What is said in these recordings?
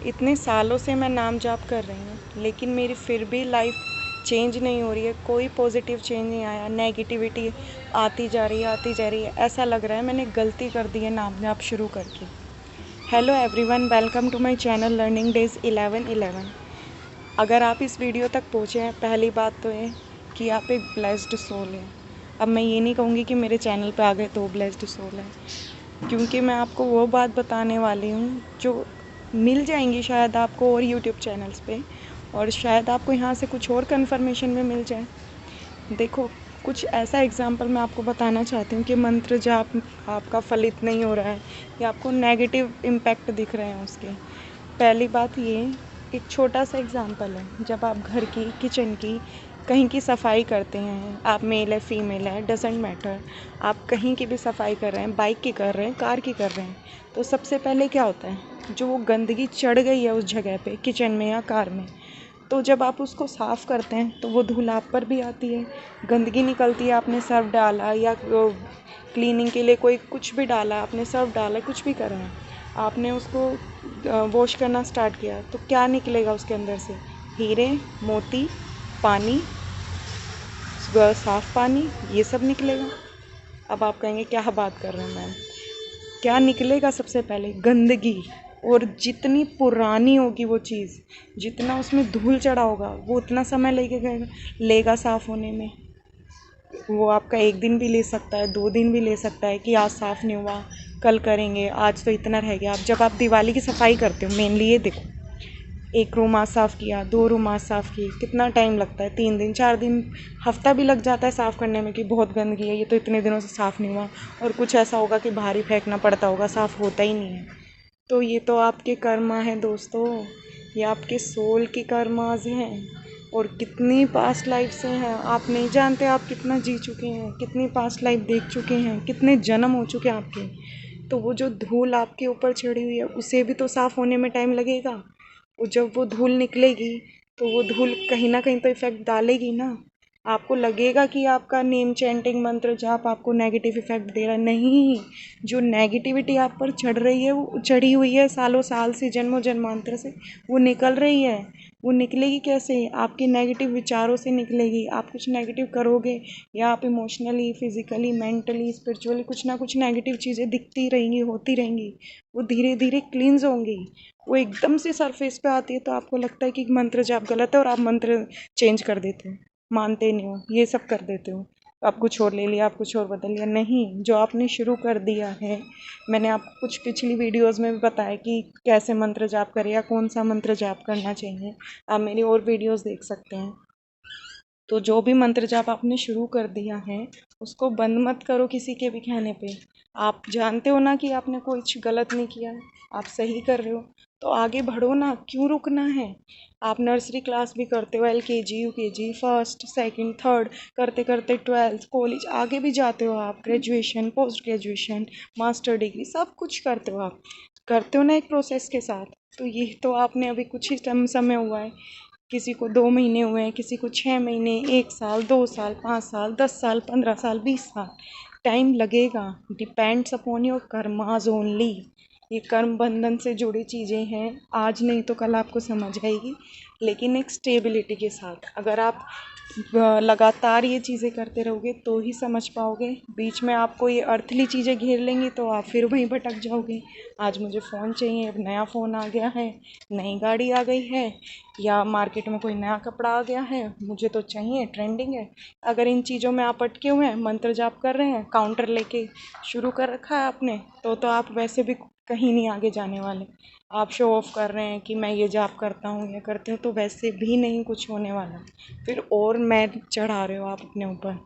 इतने सालों से मैं नाम जाप कर रही हूँ, लेकिन मेरी फिर भी लाइफ चेंज नहीं हो रही है। कोई पॉजिटिव चेंज नहीं आया, नेगेटिविटी आती जा रही है, आती जा रही है। ऐसा लग रहा है मैंने गलती कर दी है नाम जाप शुरू करके। Hello everyone, welcome to my channel learning days 11-11। अगर आप इस वीडियो तक पहुँचे हैं, पहली बात तो ये कि आप एक ब्लेस्ड सोल हैं। अब मैं ये नहीं कहूँगी कि मेरे चैनल पे आ गए तो ब्लेस्ड सोल है, क्योंकि मैं आपको वो बात बताने वाली हूँ जो मिल जाएंगी शायद आपको और यूट्यूब चैनल्स पे, और शायद आपको यहाँ से कुछ और कन्फर्मेशन में मिल जाए। देखो, कुछ ऐसा एग्जाम्पल मैं आपको बताना चाहती हूँ कि मंत्र जाप आपका फलित नहीं हो रहा है या आपको नेगेटिव इम्पैक्ट दिख रहे हैं उसके। पहली बात ये, एक छोटा सा एग्जाम्पल है। जब आप घर की, किचन की, कहीं की सफाई करते हैं, आप मेल है फीमेल है डजेंट मैटर, आप कहीं की भी सफाई कर रहे हैं, बाइक की कर रहे हैं, कार की कर रहे हैं, तो सबसे पहले क्या होता है, जो वो गंदगी चढ़ गई है उस जगह पे, किचन में या कार में, तो जब आप उसको साफ़ करते हैं तो वो धूल आप पर भी आती है, गंदगी निकलती है। आपने सर्फ डाला या क्लीनिंग के लिए कोई कुछ भी डाला, आपने सर्फ डाला, कुछ भी करा है, आपने उसको वॉश करना स्टार्ट किया, तो क्या निकलेगा उसके अंदर से? हीरे, मोती, पानी, साफ़ पानी, ये सब निकलेगा। अब आप कहेंगे क्या बात कर रहे हैं मैम, क्या निकलेगा? सबसे पहले गंदगी। और जितनी पुरानी होगी वो चीज़, जितना उसमें धूल चढ़ा होगा, वो उतना समय लेगा साफ़ होने में। वो आपका 1 दिन भी ले सकता है, 2 दिन भी ले सकता है कि आज साफ़ नहीं हुआ, कल करेंगे, आज तो इतना रह गया। अब जब आप दिवाली की सफाई करते हो, मेनली ये देखो, 1 रूम आज साफ़ किया, 2 रूम आज साफ़ किए, कितना टाइम लगता है? 3 दिन, 4 दिन, हफ्ता भी लग जाता है साफ़ करने में कि बहुत गंदगी है, ये तो इतने दिनों से साफ़ नहीं हुआ। और कुछ ऐसा होगा कि बाहर ही फेंकना पड़ता होगा, साफ़ होता ही नहीं है। तो ये तो आपके कर्मा है दोस्तों, ये आपके सोल की कर्माज हैं। और कितनी पास्ट लाइफ से हैं आप नहीं जानते, आप कितना जी चुके हैं, कितनी पास्ट लाइफ देख चुके हैं, कितने जन्म हो चुके हैं आपके। तो वो जो धूल आपके ऊपर चढ़ी हुई है, उसे भी तो साफ़ होने में टाइम लगेगा। और जब वो धूल निकलेगी तो वो धूल कहीं ना कहीं तो इफ़ेक्ट डालेगी ना। आपको लगेगा कि आपका नेम चैंटिंग मंत्र जाप आपको नेगेटिव इफ़ेक्ट दे रहा है, नहीं। जो नेगेटिविटी आप पर चढ़ रही है, वो चढ़ी हुई है सालों साल से, जन्मों जन्मांतर से, वो निकल रही है। वो निकलेगी कैसे? आपके नेगेटिव विचारों से निकलेगी। आप कुछ नेगेटिव करोगे या आप इमोशनली, फिजिकली, मेंटली, स्पिरिचुअली कुछ ना कुछ नेगेटिव चीज़ें दिखती रहेंगी, होती रहेंगी, वो धीरे धीरे क्लींस होंगी। वो एकदम से सरफेस पे आती है तो आपको लगता है कि मंत्र जाप गलत है और आप मंत्र चेंज कर देते हो, मानते नहीं हो, ये सब कर देते हो। आप कुछ और ले लिया, आप कुछ और बदल लिया। नहीं, जो आपने शुरू कर दिया है, मैंने आपको कुछ पिछली वीडियोस में भी बताया कि कैसे मंत्र जाप करें या कौन सा मंत्र जाप करना चाहिए। आप मेरी और वीडियोस देख सकते हैं। तो जो भी मंत्र जाप आपने शुरू कर दिया है, उसको बंद मत करो किसी के भी कहने पे। आप जानते हो ना कि आपने कुछ गलत नहीं किया है, आप सही कर रहे हो, तो आगे बढ़ो ना, क्यों रुकना है? आप नर्सरी क्लास भी करते हो, LKG, UKG, first, second, third, करते करते 12th, कॉलेज, आगे भी जाते हो आप, graduation, post graduation, master degree, सब कुछ करते हो आप, करते हो ना एक प्रोसेस के साथ। तो ये तो आपने अभी कुछ ही समय हुआ है, किसी को 2 महीने हुए हैं, किसी को 6 महीने, 1 साल, 2 साल, 5 साल, 10 साल, 15 साल, 20 साल, टाइम लगेगा। डिपेंड्स अपॉन योर कर्माज ओनली। ये कर्म बंधन से जुड़ी चीज़ें हैं, आज नहीं तो कल आपको समझ आएगी, लेकिन एक स्टेबिलिटी के साथ। अगर आप लगातार ये चीज़ें करते रहोगे तो ही समझ पाओगे। बीच में आपको ये अर्थली चीज़ें घेर लेंगी तो आप फिर वहीं भटक जाओगे। आज मुझे फ़ोन चाहिए, अब नया फ़ोन आ गया है, नई गाड़ी आ गई है, या मार्केट में कोई नया कपड़ा आ गया है, मुझे तो चाहिए, ट्रेंडिंग है। अगर इन चीज़ों में आप अटके हुए हैं, मंत्र जाप कर रहे हैं, काउंटर लेके शुरू कर रखा है आपने, तो आप वैसे भी कहीं नहीं आगे जाने वाले। आप शो ऑफ कर रहे हैं कि मैं ये जाप करता हूँ, ये करते हो, तो वैसे भी नहीं कुछ होने वाला। फिर और मैल चढ़ा रहे हो आप अपने ऊपर।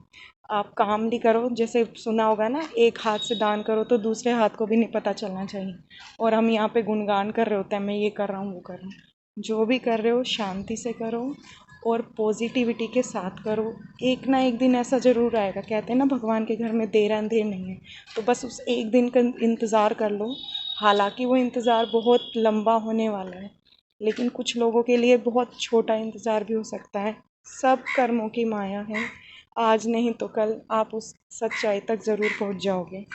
आप काम भी करो, जैसे सुना होगा ना, एक हाथ से दान करो तो दूसरे हाथ को भी नहीं पता चलना चाहिए। और हम यहाँ पे गुणगान कर रहे होते हैं, मैं ये कर रहा हूँ, वो कर रहा हूँ। जो भी कर रहे हो शांति से करो और पॉजिटिविटी के साथ करो। एक ना एक दिन ऐसा ज़रूर आएगा, कहते हैं ना भगवान के घर में देर अंधेर नहीं है, तो बस उस एक दिन का इंतज़ार कर लो। हालांकि वो इंतज़ार बहुत लंबा होने वाला है, लेकिन कुछ लोगों के लिए बहुत छोटा इंतज़ार भी हो सकता है। सब कर्मों की माया है, आज नहीं तो कल आप उस सच्चाई तक ज़रूर पहुंच जाओगे।